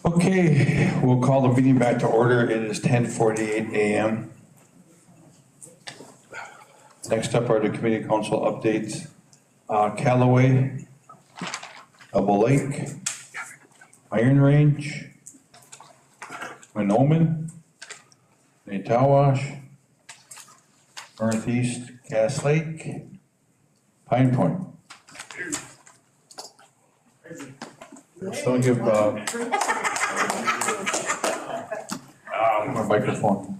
Okay, we'll call the meeting back to order. It is 10:48 a.m. Next up are the community council updates. Callaway, Double Lake, Iron Range, Minoman, Natawash, Northeast Cass Lake, Pine Point. So give my microphone.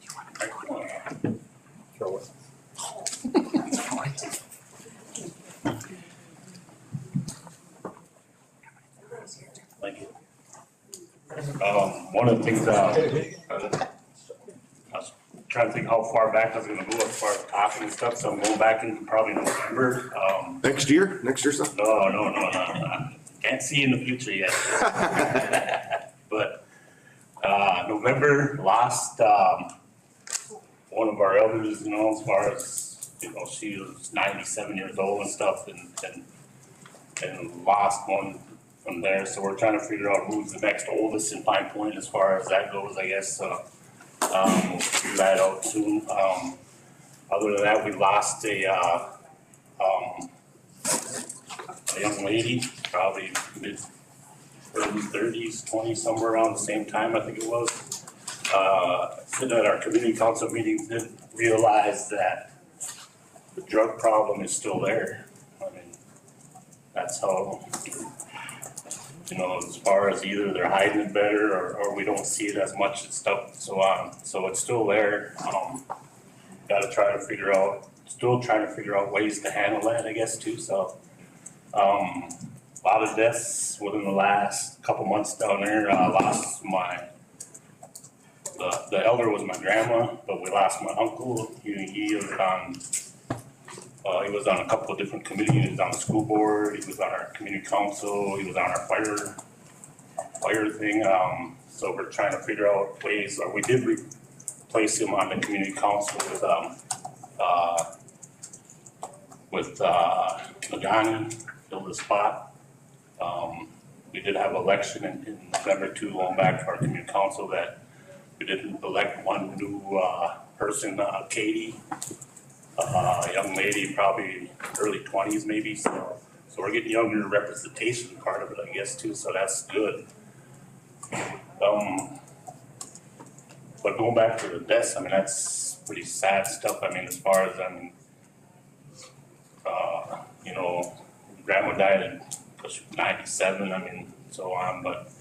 Throw it. Thank you. One of the things, I was trying to think how far back I was gonna go as far as talking and stuff, so I'm going back in probably November. Next year, son? No. Can't see in the future yet. But, November lost, one of our elders, you know, as far as, you know, she was 97 years old and stuff and lost one from there. So we're trying to figure out who's the next oldest in Pine Point as far as that goes, I guess. We'll figure that out soon. Other than that, we lost a young lady, probably mid-early 30s, 20s, somewhere around the same time, I think it was. Sitting at our community council meetings, didn't realize that the drug problem is still there. I mean, that's how, you know, as far as either they're hiding it better or we don't see it as much and stuff, so on. So it's still there. Gotta try to figure out, still trying to figure out ways to handle that, I guess, too. So, a lot of deaths within the last couple months down there. Lost the elder was my grandma, but we lost my uncle. He was on a couple of different committees. He was on the school board. He was on our community council. He was on our fire thing. So we're trying to figure out ways, or we did replace him on the community council with Nagani, filled the spot. We did have election in November too, going back to our community council, that we didn't elect one new person, Katie, a young lady, probably early 20s maybe. So we're getting younger representation part of it, I guess, too. So that's good. But going back to the deaths, I mean, that's pretty sad stuff. I mean, as far as, you know, grandma died at 97, I mean, so on, but,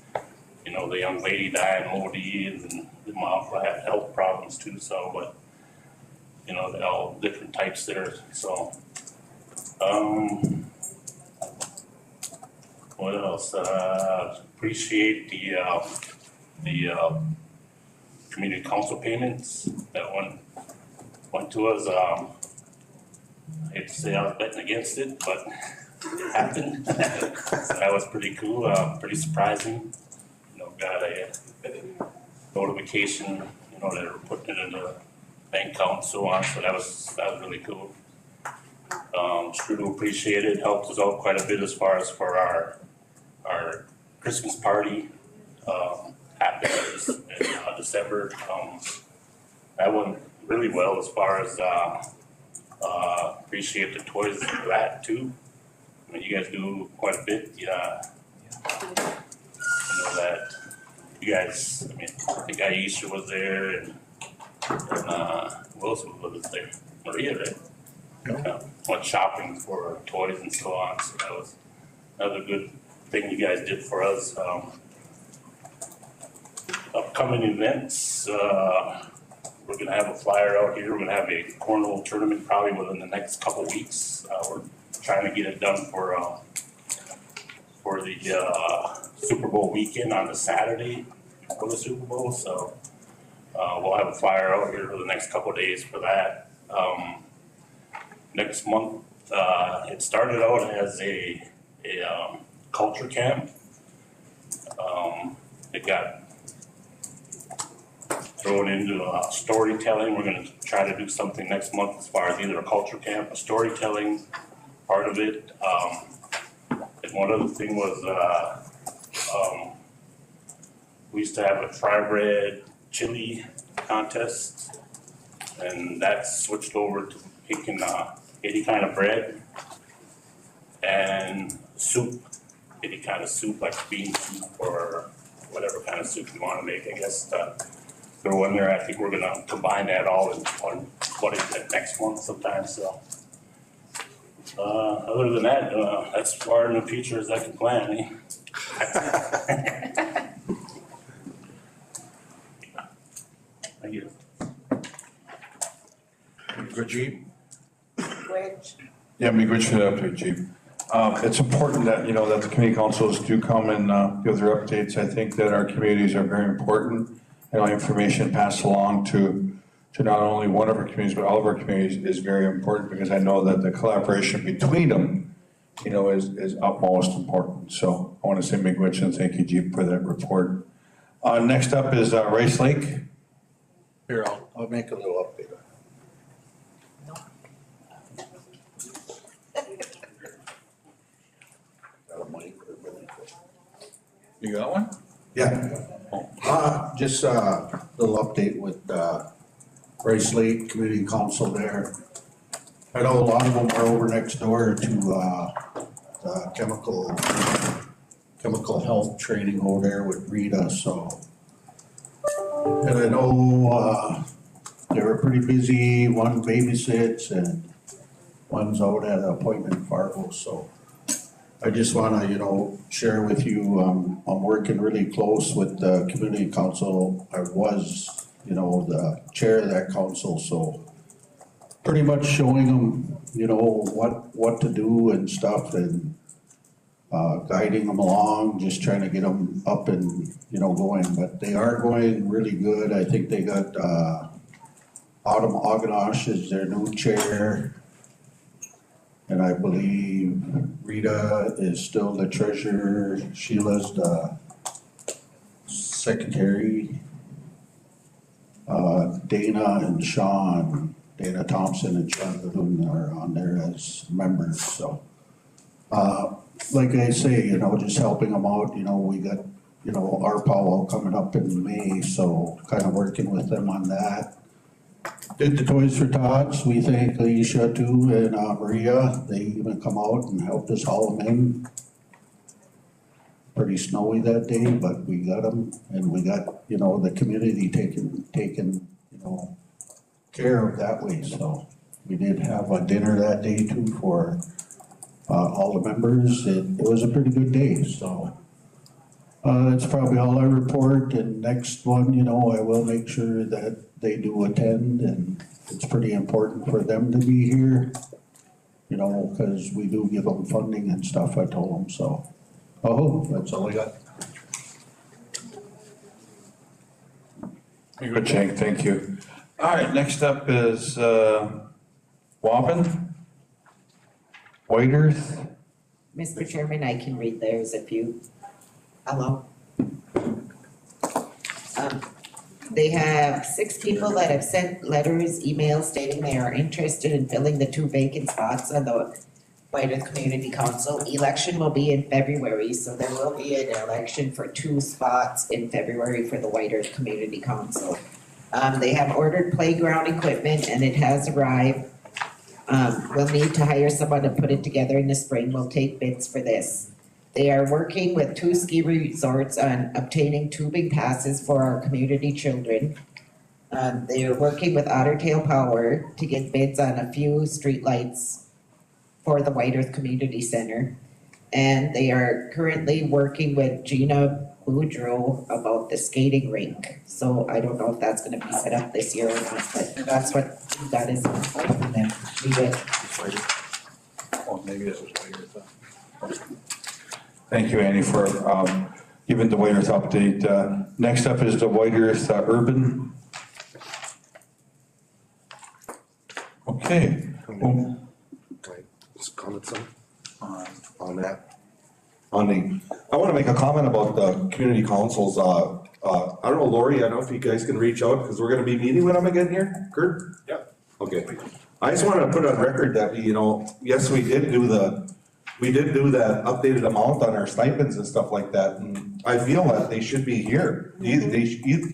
you know, the young lady died in OD, and the mom had health problems too, so, but, you know, they're all different types there, so. What else? Appreciate the community council payments that went to us. I hate to say I was betting against it, but it happened. So that was pretty cool, pretty surprising. You know, got a notification, you know, that we're putting it in the bank account and so on. So that was really cool. Sure do appreciate it. Helped us out quite a bit as far as for our Christmas party. Happened in December. That went really well as far as appreciate the toys for that too. I mean, you guys do quite a bit. Yeah, you know that you guys. I mean, I think Aisha was there, and who else was there? Maria, right? Yeah. Went shopping for toys and so on. So that was another good thing you guys did for us. Upcoming events, we're gonna have a flyer out here. We're gonna have a cornhole tournament probably within the next couple weeks. We're trying to get it done for the Super Bowl weekend on the Saturday for the Super Bowl. So we'll have a flyer out here for the next couple of days for that. Next month, it started out as a culture camp. It got thrown into storytelling. We're going to try to do something next month as far as either a culture camp, a storytelling part of it. And one other thing was we used to have a fry-bread chili contest, and that switched over to picking any kind of bread and soup, any kind of soup like bean soup or whatever kind of soup you want to make. I guess throw in there. I think we're gonna combine that all in one next month sometime. So other than that, that's far in the future as I can plan. Eh? Thank you. Rajiv? Which, Yeah, Miigwech for the update, Chief. It's important that, that the community councils do come and give their updates. I think that our communities are very important. Information passed along to not only one of our communities, but all of our communities is very important, because I know that the collaboration between them, is utmost important. So I want to say Miigwech and thank you, Jeep, for that report. Next up is Rice Lake. Here, I'll make a little update. Got a mic or everything? You got one? Yeah. Just a little update with Rice Lake Community Council there. I know a lot of them are over next door to the chemical health training over there with Rita, so. And I know they were pretty busy, one babysits and one's out at an appointment in Fargo, so. I just wanna, share with you, I'm working really close with the community council. I was, the chair of that council, so pretty much showing them, what to do and stuff, and guiding them along, just trying to get them up and, going, but they are going really good. I think they got Autumn Oganosh as their new chair. And I believe Rita is still the treasurer, Sheila's the secretary. Dana and Sean, Dana Thompson and Sean Balloon are on there as members, so. Like I say, just helping them out, we got, our powwow coming up in May, so kind of working with them on that. Did the Toys for Tots, we thank Alicia too and Maria, they even come out and helped us haul them in. Pretty snowy that day, but we got them, and we got, the community taken, care of that way, so. We did have a dinner that day too for, all the members, it was a pretty good day, so. That's probably all I report, and next one, I will make sure that they do attend, and it's pretty important for them to be here. Cause we do give them funding and stuff, I told them, so. Oh, that's all I got. Good, Chang, thank you. All right, next up is Waban. White Earth. Mr. Chairman, I can read theirs if you allow. They have 6 people that have sent letters, emails stating they are interested in filling the 2 vacant spots on the White Earth Community Council. Election will be in February, so there will be an election for 2 spots in February for the White Earth Community Council. They have ordered playground equipment and it has arrived. We'll need to hire someone to put it together in the spring. We'll take bids for this. They are working with 2 ski resorts on obtaining tubing passes for our community children. They are working with Otter Tail Power to get bids on a few streetlights for the White Earth Community Center. And they are currently working with Gina Boudreau about the skating rink. So I don't know if that's gonna be set up this year or not, but that's what that is for them. We did. Well, maybe that was White Earth. Thank you, Annie, for giving the White Earth update. Next up is the White Earth Urban. Okay. Can I just comment some on that? I want to make a comment about the community councils. I don't know, Lori, I don't know if you guys can reach out, because we're gonna be meeting with them again here, Kurt? Yep. Okay. I just wanted to put on record that, yes, we did do the we did do that updated amount on our stipends and stuff like that, and I feel that they should be here. Either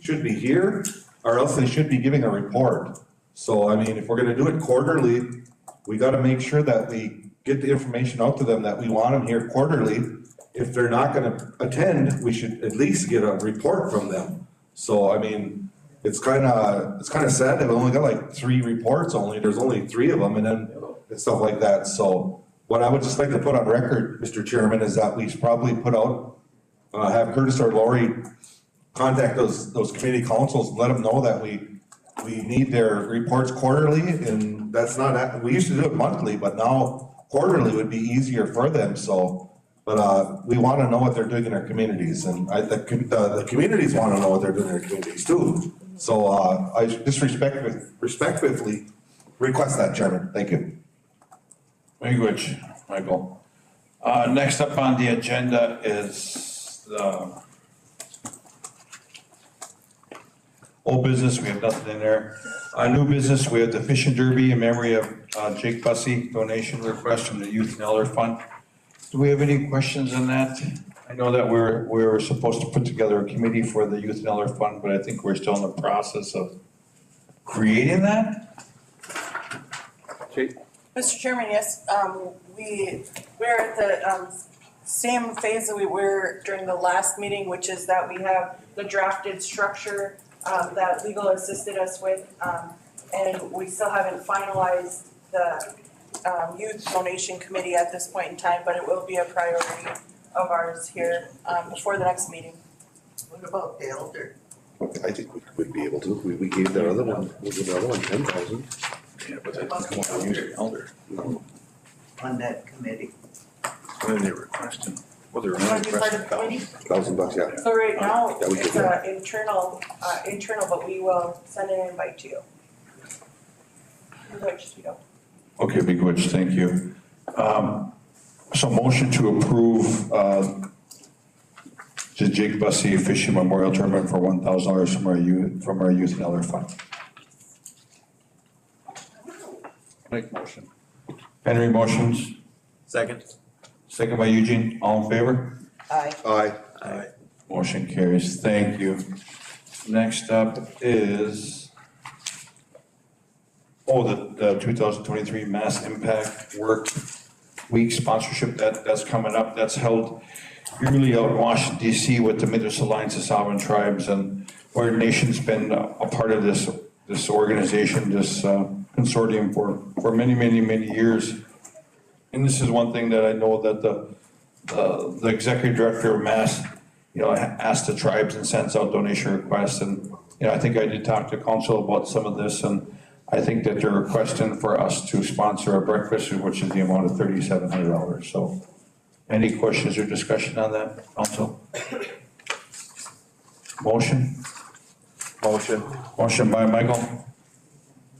should be here, or else they should be giving a report. So, I mean, if we're gonna do it quarterly, we gotta make sure that we get the information out to them that we want them here quarterly. If they're not gonna attend, we should at least get a report from them. So, I mean, it's kinda sad that we only got like 3 reports only, there's only 3 of them, and stuff like that. So what I would just like to put on record, Mr. Chairman, is that we should probably put out, have Curtis or Lori contact those community councils, let them know that we need their reports quarterly, and that's not, we used to do it monthly, but now quarterly would be easier for them, so. But, we wanna know what they're doing in our communities, and the communities wanna know what they're doing in their communities too. So, I just respectfully request that, Chairman, thank you. Very good, Michael. Next up on the agenda is the old business, we have nothing in there. New business, we have the fishing derby in memory of Jake Bussey, donation request from the Youth and Elder Fund. Do we have any questions on that? I know that we're supposed to put together a committee for the Youth and Elder Fund, but I think we're still in the process of creating that. Jake? Mr. Chairman, yes, we're at the same phase that we were during the last meeting, which is that we have the drafted structure that legal assisted us with, and we still haven't finalized the youth donation committee at this point in time, but it will be a priority of ours here before the next meeting. What about the elder? I think we would be able to, we gave the other one, 10,000. Yeah, but that's come on, Youth and Elder. No. On that committee? What are they requesting? Well, they're Want to be part of the committee? $1,000, yeah. So right now, Yeah, we it's could, yeah. internal, but we will send an invite to you. Which you don't. Okay, Big Witch, thank you. So motion to approve, the Jake Bussey Fishing Memorial Tournament for $1,000 from our Youth and Elder Fund. Make motion. Henry motions, Second. second by Eugene, all in favor? Aye. Aye. Aye. Motion carries, thank you. Next up is, the 2023 Mass Impact Work Week sponsorship, that's coming up, that's held yearly out in Washington DC with the Midwest Alliance of Sovereign Tribes, and our nation's been a part of this organization, this consortium for many years. And this is one thing that I know that the executive director of Mass, asked the tribes and sends out donation requests, and, I think I did talk to council about some of this, and I think that they're requesting for us to sponsor a breakfast, which is the amount of $3,700, so. Any questions or discussion on that, council? Motion? Motion by Michael,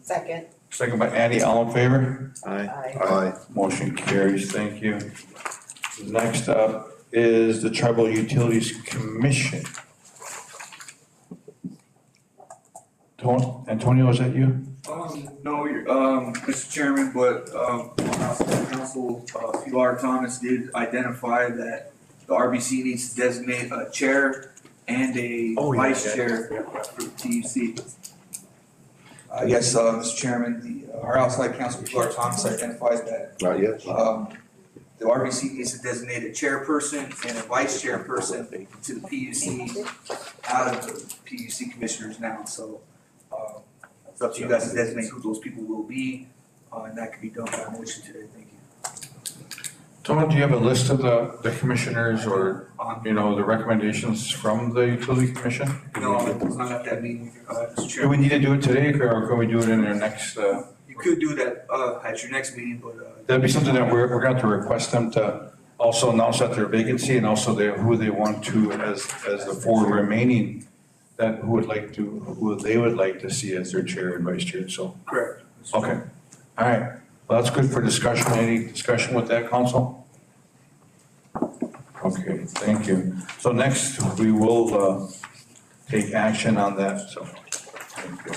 Second. second by Andy, all in favor? Aye. Aye. Motion carries, thank you. Next up is the Tribal Utilities Commission. Antonio, is that you? No, Mr. Chairman, but, Council, Pilar Thomas did identify that the RBC needs to designate a chair and a vice chair for the TUC. Yes, Mr. Chairman, our outside counsel, Pilar Thomas, identifies that, Not yet. the RBC needs to designate a chairperson and a vice chairperson to the PUC out of the PUC commissioners now, so, it's up to you guys to designate who those people will be, and that can be done by motion today, thank you. Tony, do you have a list of the commissioners or, the recommendations from the Utility Commission? No, it was not at that meeting, Mr. Do we Chairman. need to do it today, or can we do it in our next, You could do that, at your next meeting, but, that'd be something that we're going to have to request them to also announce that their vacancy and also who they want to as the 4 remaining, that who they would like to see as their chair and vice chair, so. correct. Okay, all right, well, that's good for discussion. Any discussion with that, council? Okay, thank you. So next, we will take action on that, so. Thank you.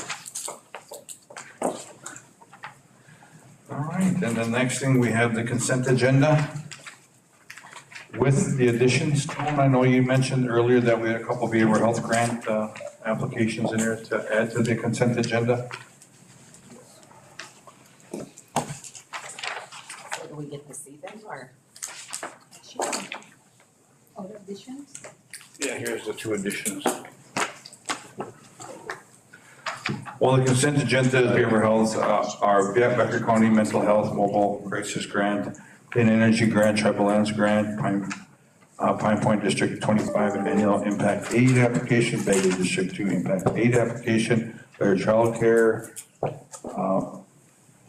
All right, then the next thing, we have the consent agenda. With the additions, Tom, I know you mentioned earlier that we had a couple behavioral health grant applications in there to add to the consent agenda. So do we get to see them or? All additions? Yeah, here's the two additions. Well, the consent agenda is behavioral health, our Becker County Mental Health Mobile Crisis Grant, Clean Energy Grant, Tribal Lands Grant, Pine Point District 25 and Annual Impact Aid Application, Bailey District 2 Impact Aid Application, Better Child Care,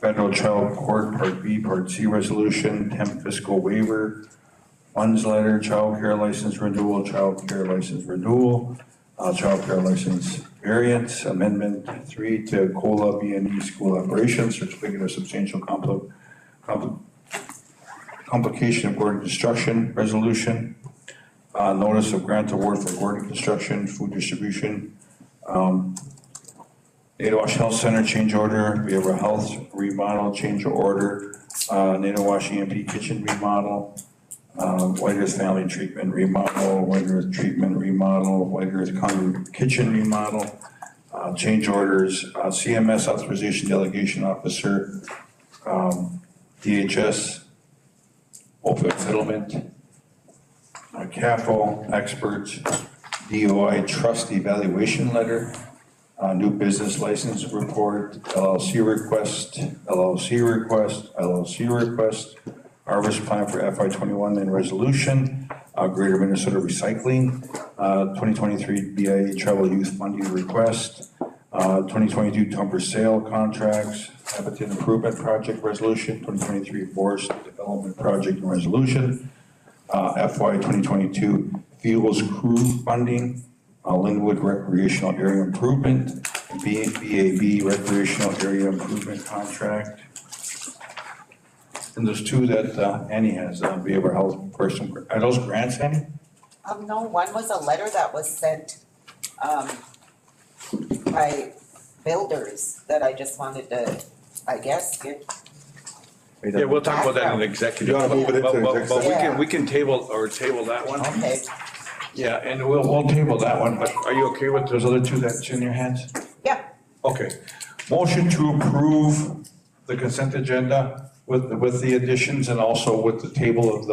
Federal Child Court Part B, Part C Resolution, temp fiscal waiver, funds letter, child care license renewal, child care license renewal, child care license variance, amendment 3 to COLA B&E school operations, certificate of substantial complication of Gordon Construction resolution, notice of grant award for Gordon Construction, food distribution, Natiwash Health Center change order, behavioral health remodel change order, Natiwash EMP kitchen remodel, White Earth Family Treatment remodel, White Earth Treatment remodel, White Earth County Kitchen remodel, change orders, CMS Authorization Delegation Officer, DHS, opioid settlement, CAFO experts, DOI trust evaluation letter, new business license report, LLC request, harvest plan for FY21 and resolution, Greater Minnesota Recycling, 2023 BIA Travel Youth Funding request, 2022 Tumper Sale contracts, Habitat Improvement Project resolution, 2023 Forest Development Project and resolution, FY 2022 Fuels Crew funding, Linwood Recreational Area Improvement, BAB Recreational Area Improvement Contract. And there's two that Annie has, behavioral health person. Are those grants, Annie? No, one was a letter that was sent, by builders that I just wanted to, I guess, get. Yeah, we'll talk about that in executive. You wanna move it into But executive? we can table that one. Okay, Yeah, and we'll table that one, but are you okay with those other two that's in your hands? yeah, Okay. Motion to approve the consent agenda with the additions and also with the table of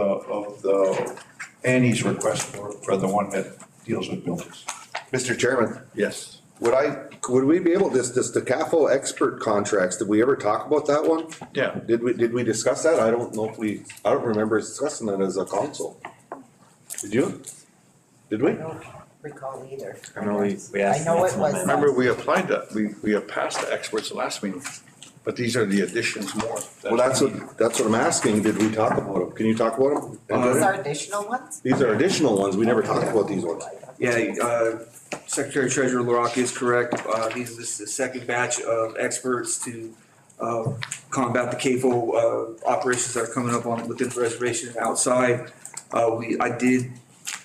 the Annie's request for the one that deals with buildings. Mr. Chairman, Yes. would we be able, this the CAFO expert contracts, did we ever talk about that one? Yeah. Did we discuss that? I don't know if I don't remember discussing that as a council. Did you? Did we? I don't recall either. I know we I know it was. Remember, we applied that, we have passed the experts the last meeting, but these are the additions more. Well, that's what I'm asking. Did we talk about them? Can you talk about them? These are additional ones? These are additional ones. We never talked about these ones. Yeah, Secretary Treasurer LaRocque is correct. This is the second batch of experts to combat the CAFO operations that are coming up within the reservation and outside. I did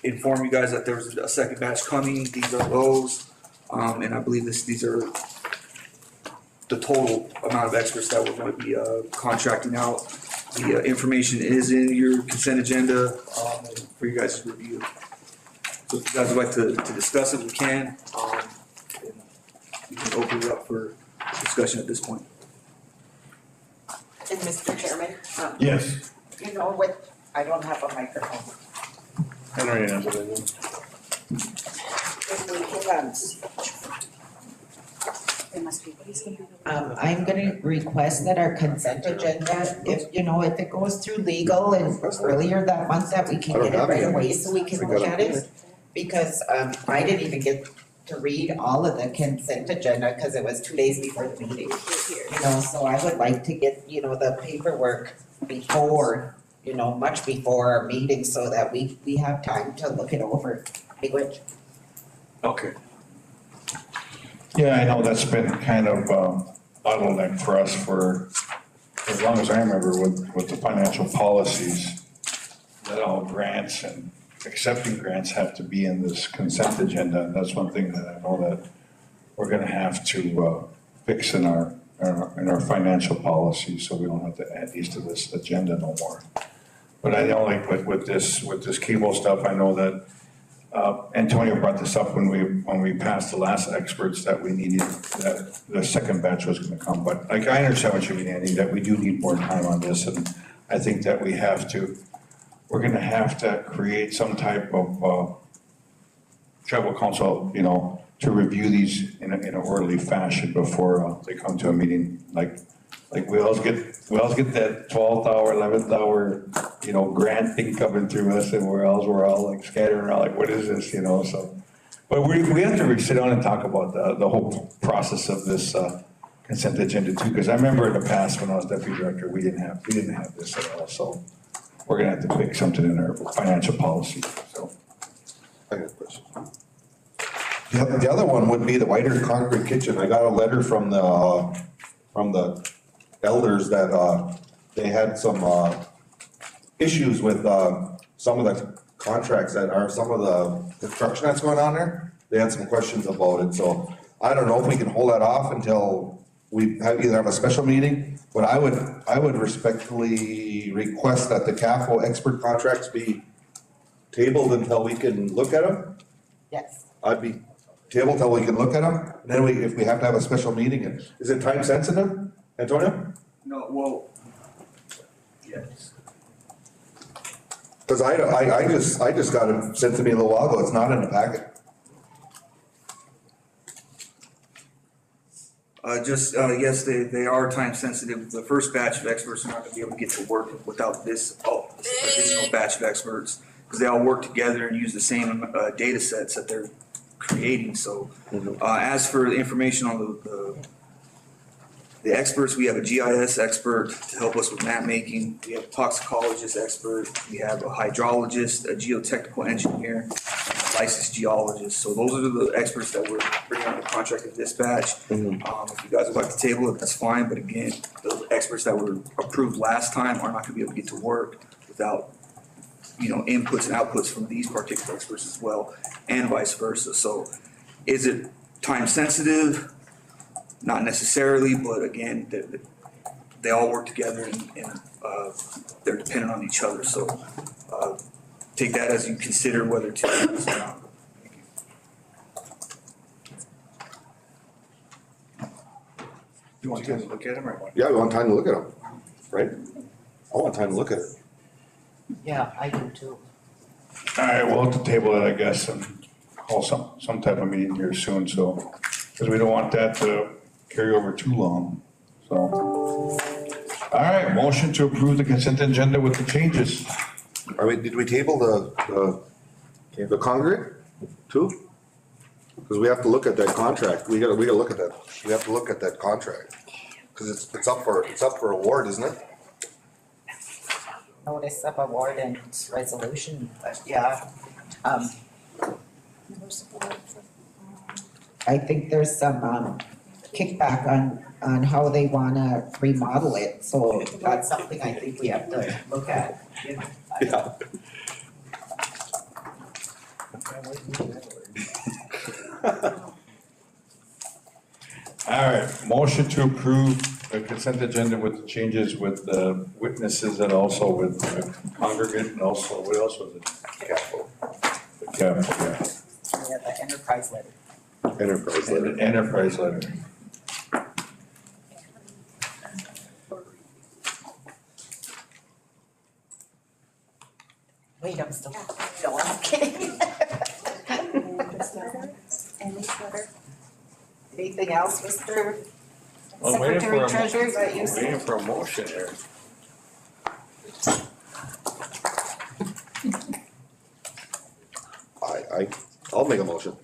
inform you guys that there was a second batch coming. These are those. And I believe these are the total amount of experts that we're going to be contracting out. The information is in your consent agenda for you guys to review. So if you guys would like to discuss it, we can. And we can open it up for discussion at this point. And Mr. Chairman, Yes. you know what, I don't have a microphone. Henry knows what it is. If we can, They must be. I'm gonna request that our consent agenda, if it goes through legal and earlier that month, that we can I don't get it have right any. away so we can We look gotta at do it. Because, I didn't even get to read all of the consent agenda, cause it was 2 days before the meeting. So I would like to get, the paperwork before, much before our meeting, so that we have time to look it over. Big Witch. Okay. Yeah, I know that's been kind of bottleneck for us for as long as I remember with the financial policies, that all grants and accepting grants have to be in this consent agenda. And that's one thing that I know that we're gonna have to fix in our financial policy, so we don't have to add these to this agenda no more. But I know like with this cable stuff, I know that, Antonio brought this up when we passed the last experts that we needed, that the second batch was gonna come. But like, I understand what you mean, Andy, that we do need more time on this, and I think that we're gonna have to create some type of, tribal council, you know, to review these in an orderly fashion before, they come to a meeting. Like we always get that 12th hour, 11th hour, you know, grant thing coming through us, and we're all like scattering around, like, what is this, you know, so. But we have to sit down and talk about the whole process of this, consent agenda too, because I remember in the past when I was deputy director, we didn't have this at all, so we're gonna have to fix something in our financial policy, so. I got a question. The other one would be the whiter concrete kitchen. I got a letter from the elders that, they had some, issues with, some of the contracts that are, some of the construction that's going on there. They had some questions about it, so I don't know if we can hold that off until we either have a special meeting, but I would respectfully request that the CAFO expert contracts be tabled until we can look at them. Yes. I'd be tabled till we can look at them, and then if we have to have a special meeting, and is it time sensitive, Antonio? No, well, yes. Cause I just got it sent to me a little while ago, it's not in the packet. Yes, they are time sensitive. The first batch of experts are not gonna be able to get to work without this additional batch of experts. Cause they all work together and use the same, data sets that they're creating, so. As for the information on the experts, we have a GIS expert to help us with map making. We have a toxicologist expert. We have a hydrologist, a geotechnical engineer, and a licensed geologist. So those are the experts that we're bringing on the contract of dispatch. If you guys would like to table it, that's fine. But again, the experts that were approved last time are not gonna be able to get to work without, you know, inputs and outputs from these particular experts as well, and vice versa. So is it time sensitive? Not necessarily, but again, they all work together and they're dependent on each other. So take that as you consider whether to do this or not. You want time to look at them or what? Yeah, we want time to look at them, right? I want time to look at it. Yeah, I do too. All right, we'll have to table it, I guess, and call some type of meeting here soon, so, because we don't want that to carry over too long, so. All right, motion to approve the consent agenda with the changes. Did we table the congregate too? Cause we have to look at that contract. We gotta look at that. We have to look at that contract. Cause it's up for award, isn't it? Notice of award and resolution, but yeah, I think there's some, kickback on how they wanna remodel it, so that's something I think we have to look at. Yeah. All right, motion to approve the consent agenda with the changes with the witnesses and also with the congregate and also, what else was it? CAFO. The CAFO, yeah. Yeah, the enterprise letter. Enterprise And letter. the enterprise letter. Wait, I'm still, no, I'm kidding. Anything else, Mr. I'm waiting for Secretary a Treasurer, that you Waiting for a motion here. I'll make a motion.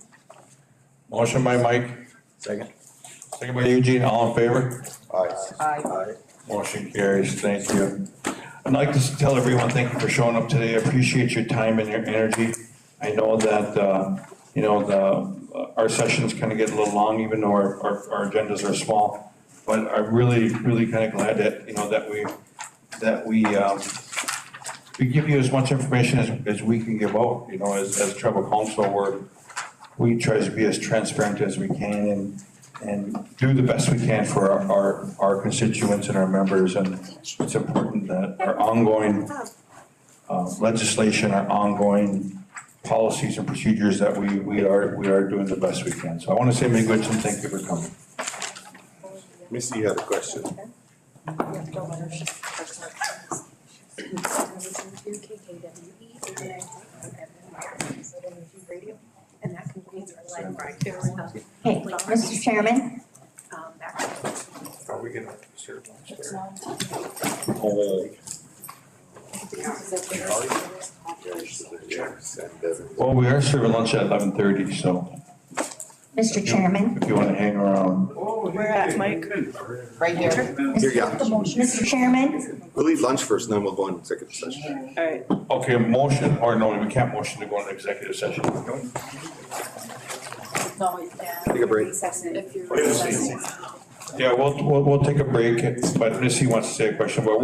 Motion by Mike. Second. Second by Eugene, all in favor? Aye. Aye. Motion carries, thank you. I'd like to tell everyone, thank you for showing up today, I appreciate your time and your energy. I know that, you know, our sessions kind of get a little long, even though our agendas are small. But I'm really kind of glad that, you know, that we give you as much information as we can give out, you know, as tribal council, we try to be as transparent as we can and do the best we can for our constituents and our members. And it's important that our ongoing legislation, our ongoing policies and procedures that we are doing the best we can. So I want to say, Ms. Goodson, thank you for coming. Missy had a question. Hey, Mr. Chairman, Are we gonna serve lunch there? Oh. Well, we are serving lunch at 11:30, so Mr. Chairman, if you want to hang around. Where at, Mike? Right here. Here, yeah. Mr. Chairman, We'll leave lunch first and then we'll go into executive session. Alright, Okay, motion, or no, we can't motion to go into executive session. no, you can't. Take a break. If you're. Yeah, we'll take a break, but Missy wants to say a question, but